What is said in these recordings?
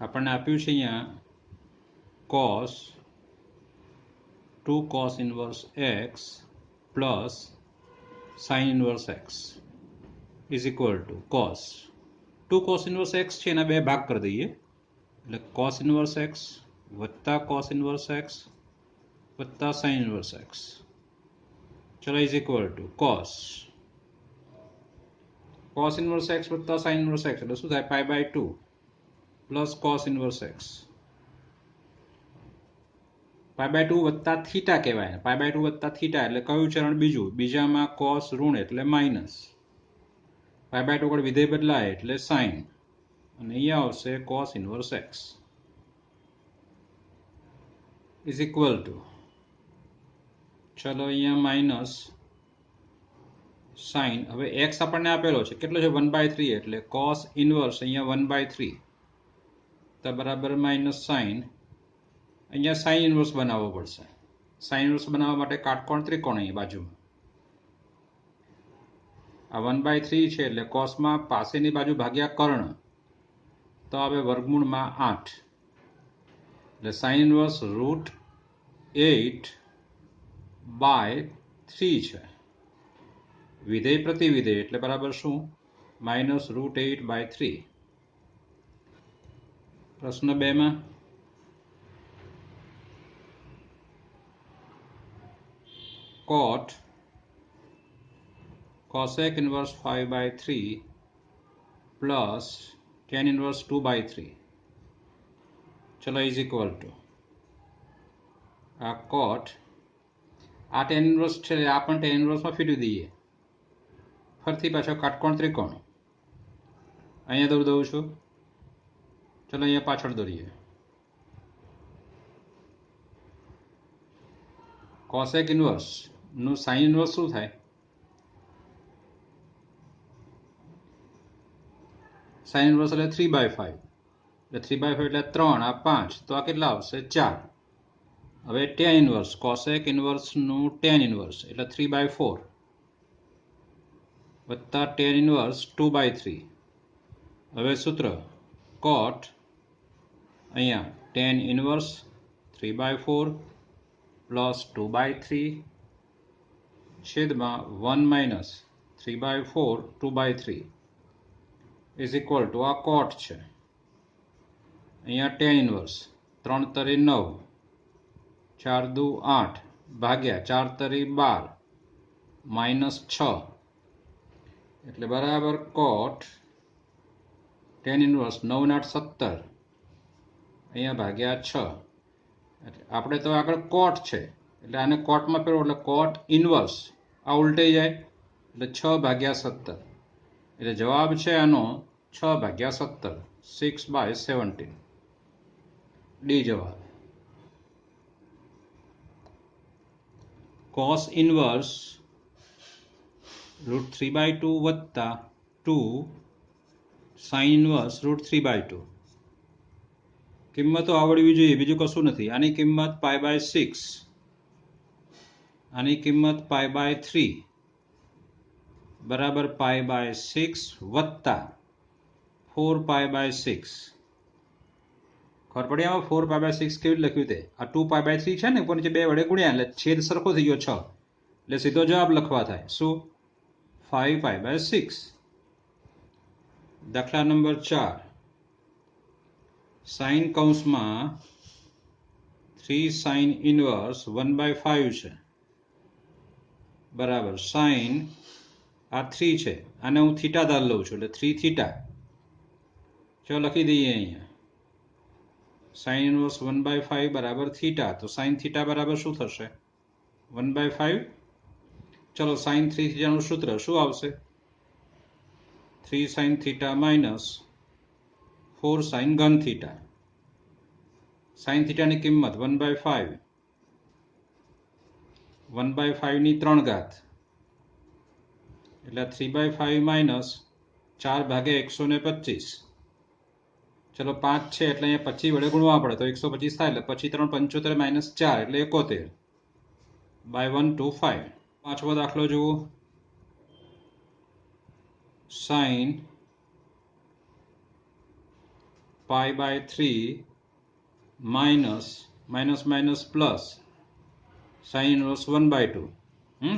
આપણને આપ્યું છે અહીંયા cos 2 cos inverse x plus sin inverse x is equal to cos 2 cos inverse x છે એના બે ભાગ કરી દઈએ એટલે cos inverse x વત્તા cos inverse x વત્તા sin inverse x ચલો is equal to cos inverse x વત્તા sin inverse x એટલે શું થાય pi by 2 plus cos inverse x pi by 2 વત્તા થીટા કહેવાય પાઈ બાય 2 વત્તા થીટા એટલે કયું ચરણ બીજામાં cos ઋણ એટલે માઇનસ પાઈ બાય 2 પર વિધેય બદલાય એટલે sin અને અહીંયા આવશે cos inverse x is equal to ચલો અહીંયા માઇનસ sin હવે x આપણને આપેલો છે કેટલો છે 1/3 એટલે cos inverse અહીંયા 1/3 તો બરાબર માઇનસ sin અહીંયા સાઇન ઇન્વર્સ બનાવવો પડશે સાઇન ઇન્વર્સ બનાવવા માટે કાટકોણ ત્રિકોણ અહીં બાજુમાં આ 1/3 છે એટલે કોસમાં પાસેની બાજુ ભાગ્યા કર્ણ તો આવે વર્ગમૂળમાં 8 એટલે સાઇન ઇન્વર્સ √8/3 છે વિધેય પ્રતિવિધેય એટલે બરાબર શું -√8/3 પ્રશ્ન 2 માં cot cosec inverse 5/3 plus tan inverse 2/3 चलो is equal to cot tan inverse છે આ પણ tan inverse માં ફેરવી દઈએ ફરીથી પાછો કાટકોણ ત્રિકોણ અહીંયા દોરી દઉં છું ચલો અહીંયા પાછળ દોરીએ cosec inverse નું sin inverse શું થાય sin inverse એટલે 3/5 એટલે 3/5 એટલે 3 આ 5 તો આ કેટલા આવશે 4 હવે tan inverse cosec inverse નું tan inverse એટલે 3/4 વત્તા tan inverse 2/3 હવે સૂત્ર cot અહીંયા tan inverse 3/4 plus 2/3 છેદમાં 1 minus 3/4 2/3 is equal to આ cot છે અહીંયા tan inverse 3 તરી 9 4 દુ 8 ભાગ્યા 4 તરી 12 minus 6 એટલે બરાબર cot tan inverse 9 8 17 અહીંયા ભાગ્યા 6 આપણે તો આગળ કોટ છે એટલે આને કોટમાં ફેરવો એટલે કોટ ઇન્વર્સ આ ઉલટાઈ જાય એટલે 6/17 એટલે જવાબ છે આનો 6/17 6/17 ડી જવાબ cos ઇન્વર્સ √3/2 વત્તા 2 sin ઇન્વર્સ √3/2 કિંમતો આવડવી જોઈએ બીજું કશું નથી આની કિંમત π/6 આની કિંમત π/3 બરાબર π/6 વત્તા 4π/6 ખબર પડી આમાં 4π/6 કેવી લખ્યું તે આ 2π/3 છે ને ઉપર નીચે બે વડે ગુણ્યા એટલે છેદ સરખો થઈ ગયો 6 એટલે સીધો જવાબ લખવા થાય શું 5π/6 દાખલા નંબર 4 sin કૌંસમાં 3 sin inverse 1/5 છે બરાબર sin આ 3 છે આને હું થીટા ધાર લઉં છું એટલે 3 થીટા ચલો લખી દઈએ અહીંયા sin inverse 1/5 બરાબર થીટા તો sin થીટા બરાબર શું થશે 1/5 ચલો sin 3 થીટાનું સૂત્ર શું આવશે 3 sin theta minus 4 sin घन थीटा sin थीटा ની કિંમત 1/5 1/5 ની 3 ઘાત એટલે 3/5 minus 4/125 ચલો 5 છે એટલે અહીંયા 25 વડે ગુણવા પડે તો 125 થાય એટલે 25 3 75 minus 4 એટલે 71 by 125 પાંચમો દાખલો જુઓ sin pi by 3 minus minus minus plus sine inverse 1/2.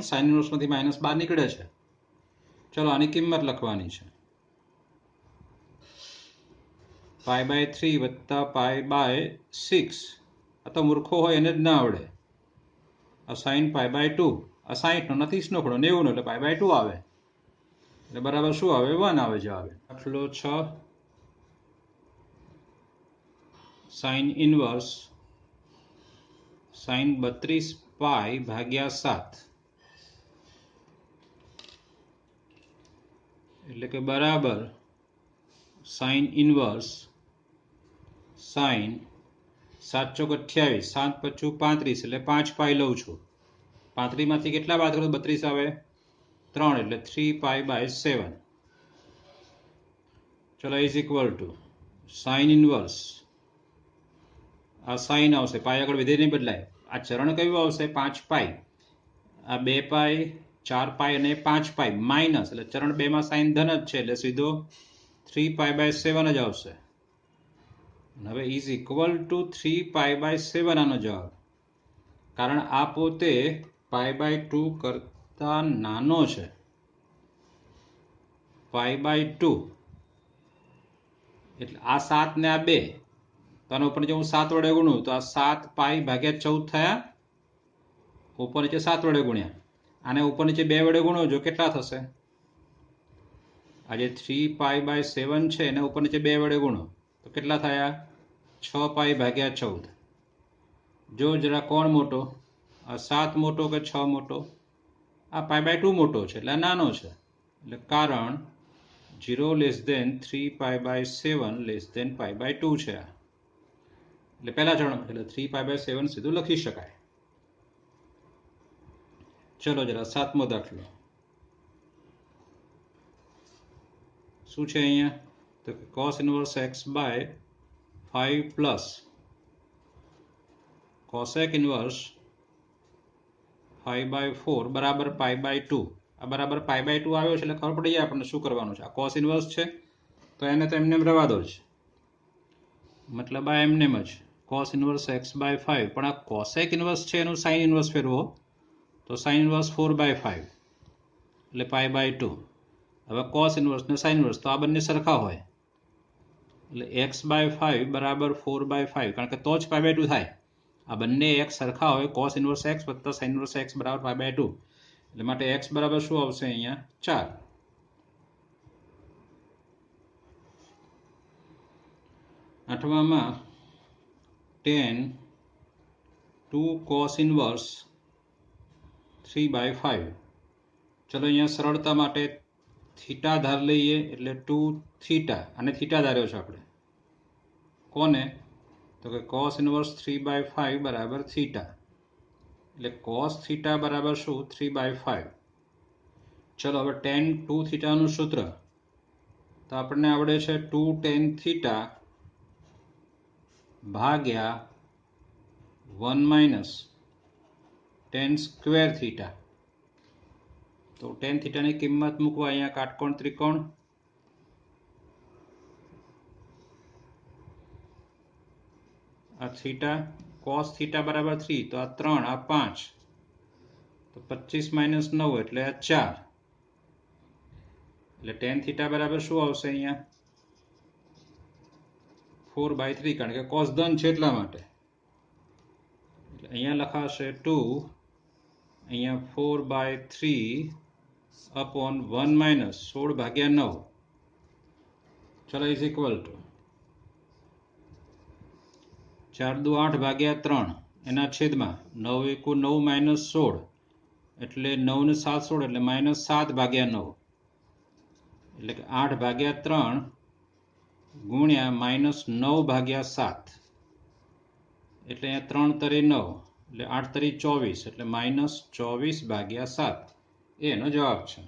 Sine ઇન્વર્સમાંથી માઇનસ બહાર નીકળે છે. ચલો આની કિંમત લખવાની છે. પાઈ બાય 3 વત્તા પાઈ બાય 6. આ તો મૂર્ખો હોય એને જ ના આવડે. આ સાઇન પાઈ બાય 2. આ 60 નો 30 નો ખૂણો 90 નો એટલે પાઈ બાય 2 આવે. એટલે બરાબર શું આવે? 1 આવે જવાબ. દાખલો 6 સાઇન ઇન્વર્સ સાઇન 32 પાઈ ભાગ્યા 7 એટલે કે બરાબર સાઇન ઇન્વર્સ સાઇન 7 ચોક 28 7 પચું 35 એટલે 5 પાઈ લઉં છું. 35 માંથી કેટલા બાદ કરો? 32 આવે 3 એટલે 3 પાઈ બાય 7. ચલો is equal to sine inverse આ સાઇન આવશે, પાઈ આગળ વિધેય નહીં બદલાય. આ ચરણ કયું આવશે? 5 પાઈ. આ 2 પાઈ 4 પાઈ અને 5 પાઈ માઇનસ એટલે ચરણ 2 માં સાઇન ધન જ છે એટલે સીધો 3 પાઈ બાય 7 જ આવશે. હવે is equal to 3 pi by 7 આનો જવાબ. કારણ આ પોતે પાઈ બાય 2 કરતા નાનો છે. પાઈ બાય 2 એટલે આ 7 ને આ 2 તો આનો ઉપર નીચે હું 7 વડે ગુણું તો આ 7 પાઈ ભાગ્યા 14 થયા. ઉપર નીચે 7 વડે ગુણ્યા. આને ઉપર નીચે 2 વડે ગુણો જો કેટલા થશે? આ જે 3 પાઈ બાય 7 છે એને ઉપર નીચે 2 વડે ગુણો તો કેટલા થયા? 6 પાઈ ભાગ્યા 14. જો જરા કોણ મોટો? આ 7 મોટો કે 6 મોટો? આ પાઈ બાય 2 મોટો છે એટલે નાનો છે. એટલે કારણ 0 less than 3 pi by 7 less than pi by 2 છે. એટલે પહેલા ચરણ એટલે 3 પાઈ બાય 7 સીધું લખી શકાય. ચલો જરા 7મો દાખલો શું છે અહીંયા? તો cos inverse x by 5 plus cosec inverse 5 by 4 બરાબર પાઈ બાય 2. આ બરાબર પાઈ બાય 2 આવ્યો છે એટલે ખબર પડી જાય આપણને શું કરવાનું છે. આ cos ઇન્વર્સ છે તો એને તો એમને રવા દો જ, મતલબ આ એમને જ cos ઇન્વર્સ x બાય 5. પણ આ cosec ઇન્વર્સ છે એનું sin ઇન્વર્સ ફેરવો તો sin ઇન્વર્સ 4 બાય 5 એટલે પાઈ બાય 2. હવે cos ઇન્વર્સ ને sin ઇન્વર્સ તો આ બંને સરખા હોય એટલે x બાય 5 બરાબર 4 બાય 5 કારણ કે તો જ પાઈ બાય 2 થાય. આ બંને x સરખા હોય cos ઇન્વર્સ x વત્તા sin ઇન્વર્સ x બરાબર પાઈ બાય 2 એટલે માટે x બરાબર શું આવશે અહીંયા? 4. આઠમામાં tan 2 cos ઇન્વર્સ 3 બાય 5. ચલો અહીંયા સરળતા માટે થીટા ધાર લઈએ એટલે 2 થીટા અને થીટા ધાર્યો છે આપણે. કોને? તો કે cos ઇન્વર્સ 3 બાય 5 બરાબર થીટા એટલે cos થીટા બરાબર શું? 3 બાય 5. ચલો હવે tan 2 થીટાનું સૂત્ર તો આપણને આવડે છે 2 tan થીટા ભાગ્યા 1 માઇનસ tan સ્ક્વેર થીટા. તો tan થીટાની કિંમત મૂકવા અહીંયા કાટકોણ ત્રિકોણ આ થીટા cos થીટા બરાબર 3 તો આ 3 આ 5 તો 25 માઇનસ 9 એટલે આ 4 એટલે tan થીટા બરાબર શું આવશે અહીંયા? 4 બાય 3 કારણ કે cos ધન છે એટલા માટે. એટલે અહીંયા લખાશે 2 અહીંયા 4 બાય 3 અપોન 1 માઇનસ 16 ભાગ્યા 9. ચલો ઇઝ ઇક્વલ ટુ 4 દુ 8 ભાગ્યા 3 એના છેદમાં 9 એકુ 9 માઇનસ 16 એટલે 9 ને 7 16 એટલે માઇનસ 7 ભાગ્યા 9 એટલે કે 8 ભાગ્યા 3 ગુણ્યા માઇનસ 9 ભાગ્યા 7 એટલે અહીંયા 3 તરી 9 એટલે 8 તરી 24 એટલે માઇનસ 24 ભાગ્યા 7 એનો જવાબ છે.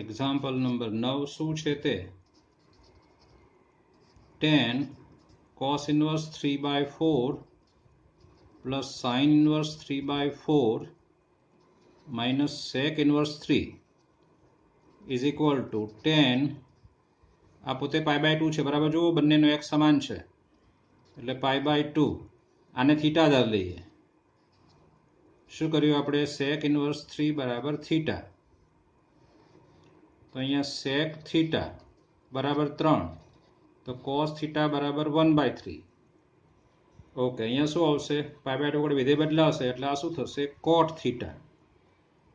એક્ઝામ્પલ નંબર 9 શું છે તે? tan cos inverse 3 by 4 plus sin inverse 3 by 4 minus sec inverse 3 is equal to tan આ પોતે π/2 છે, બરાબર. જુઓ બંનેનો x સમાન છે એટલે π/2. આને થીટા ધાર લઈએ. શું કર્યું આપણે? sec inverse 3 બરાબર થીટા. તો અહીંયા sec થીટા બરાબર 3, તો cos થીટા બરાબર 1/3. ઓકે, અહીંયા શું આવશે? π/2 વડે વિધેય બદલાશે એટલે આ શું થશે? cot theta.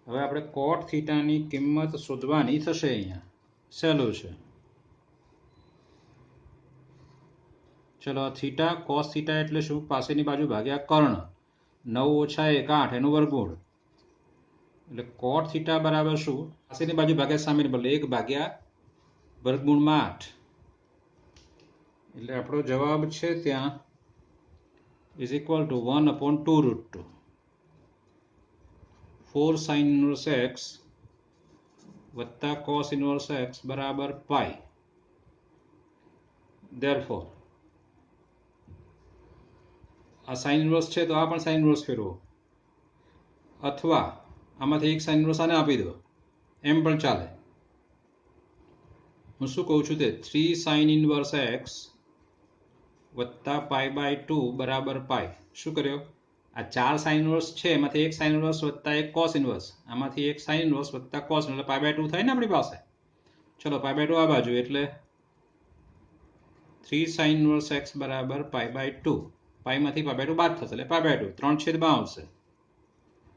હવે આપણે cot થીટાની કિંમત શોધવાની થશે. અહીંયા સહેલું છે. ચલો, થીટા cos થીટા એટલે શું? પાસેની બાજુ ભાગ્યા કર્ણ. 9 ઓછા 1 8 એનું વર્ગમૂળ. એટલે cot થીટા બરાબર શું? પાસેની બાજુ ભાગ્યા સામેની બાજુ 1 ભાગ્યા વર્ગમૂળમાં 8. એટલે આપણો જવાબ છે ત્યાં is equal to 1/2√2. 4 sin inverse x વત્તા cos inverse x બરાબર પાઈ. therefore આ sin inverse છે તો આ પણ sin inverse ફેરવો, અથવા આમાંથી એક sin inverse આને આપી દો, એમ પણ ચાલે. હું શું કહું છું તે 3 sin inverse x વત્તા π/2 બરાબર પાઈ. શું કર્યો? આ 4 sin inverse છે, એમાંથી એક sin inverse વત્તા એક cos inverse, આમાંથી એક sin inverse વત્તા cos એટલે π/2 થાય ને આપણી પાસે. ચલો, π/2 આ બાજુ એટલે 3 sin inverse x બરાબર π/2. પાઈમાંથી π/2 બાદ થશે એટલે π/2 3/2 આવશે.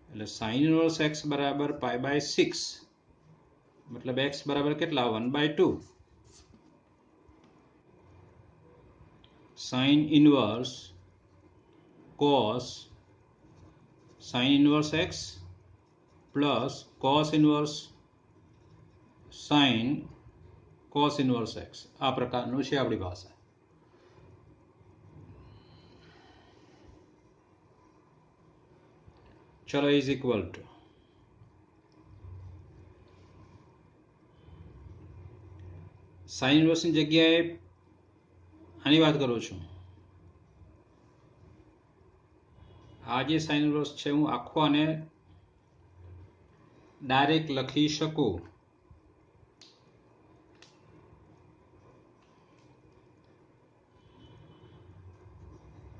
એટલે sin inverse x બરાબર π/6, મતલબ x બરાબર કેટલા? 1/2. sin inverse cos sin inverse x plus cos inverse sin cos inverse x આ પ્રકારનું છે આપણી પાસે. ચલો, is equal two sin inverse ની જગ્યાએ આની વાત કરું છું. આ જે sin inverse છે હું આખો આને ડાયરેક્ટ લખી શકું.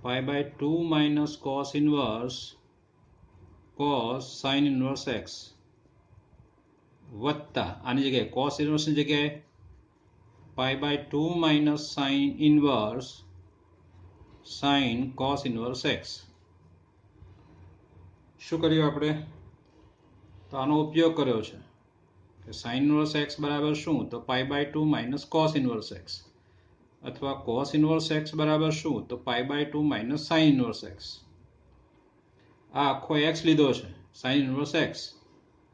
π/2 minus cos inverse cos sin inverse x વત્તા આની જગ્યાએ cos inverse ની જગ્યાએ π/2 minus sin inverse sin cos inverse x. શું કર્યું આપણે? તો આનો ઉપયોગ કર્યો છે કે sin inverse x બરાબર શું? તો π/2 minus cos inverse x, અથવા cos inverse x બરાબર શું? તો π/2 minus sin inverse x. આ આખો x લીધો છે sin inverse x,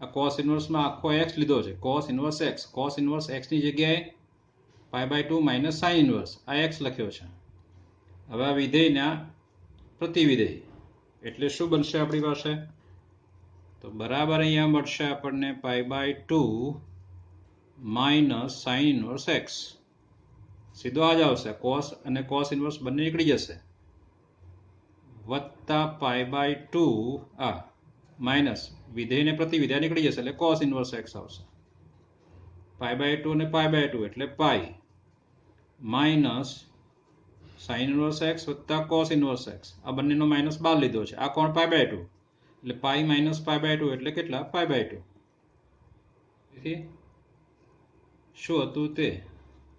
આ cos inverse માં આખો x લીધો છે cos inverse x. cos inverse x ની જગ્યાએ π/2 minus sin inverse આ x લખ્યો છે. હવે આ વિધેયના પ્રતિવિધેય એટલે શું બનશે આપણી પાસે? તો બરાબર અહીંયા મળશે આપણને π/2 minus sin inverse x. સીધો આ જ આવશે, cos અને cos inverse બંને નીકળી જશે, વત્તા π/2 આ માઇનસ વિધેય ને પ્રતિવિધેય નીકળી જશે એટલે cos inverse x આવશે. π/2 અને π/2 એટલે pi minus sin inverse x વત્તા cos inverse x. આ બંનેનો માઇનસ બહાર લીધો છે. આ કોણ? π/2 એટલે પાઈ માઇનસ π/2 એટલે કેટલા? π/2. તેથી શું હતું તે?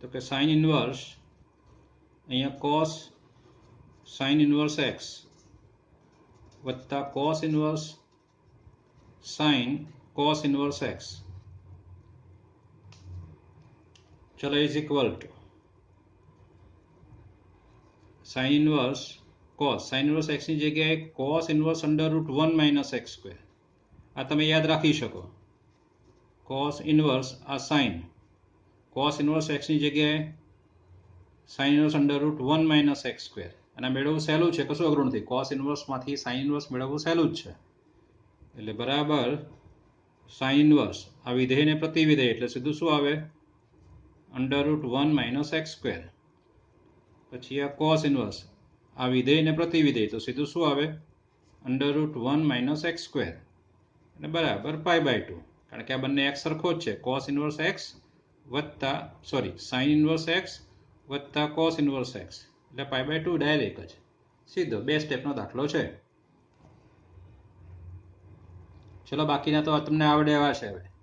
તો કે sin inverse અહીંયા cos sin inverse x વત્તા cos inverse sin cos inverse x. ચલો, is equal two sin inverse cos sin inverse x ની જગ્યાએ cos inverse √1 minus x square. આ તમે યાદ રાખી શકો. cos inverse આ sin cos inverse x ની જગ્યાએ sin inverse √1 minus x square. અને મેળવવું સહેલું છે, કશું અઘરું નથી. cos inverse માંથી sin inverse મેળવવું સહેલું જ છે. એટલે બરાબર sin inverse આ વિધેયને પ્રતિવિધેય એટલે સીધું શું આવે? √1 minus x square. પછી આ cos inverse આ વિધેયને પ્રતિવિધેય તો સીધું શું આવે? √1 minus x square. અને બરાબર π/2, કારણ કે આ બંને x સરખો જ છે. cos inverse x વત્તા સાઇન ઇન્વર્સ એક્સ વત્તા કોસ ઇન્વર્સ એક્સ એટલે π/2 ડાયરેક્ટ જ સીધો 2 સ્ટેપનો દાખલો છે. ચલો બાકીના તો તમને આવડે એવા છે હવે.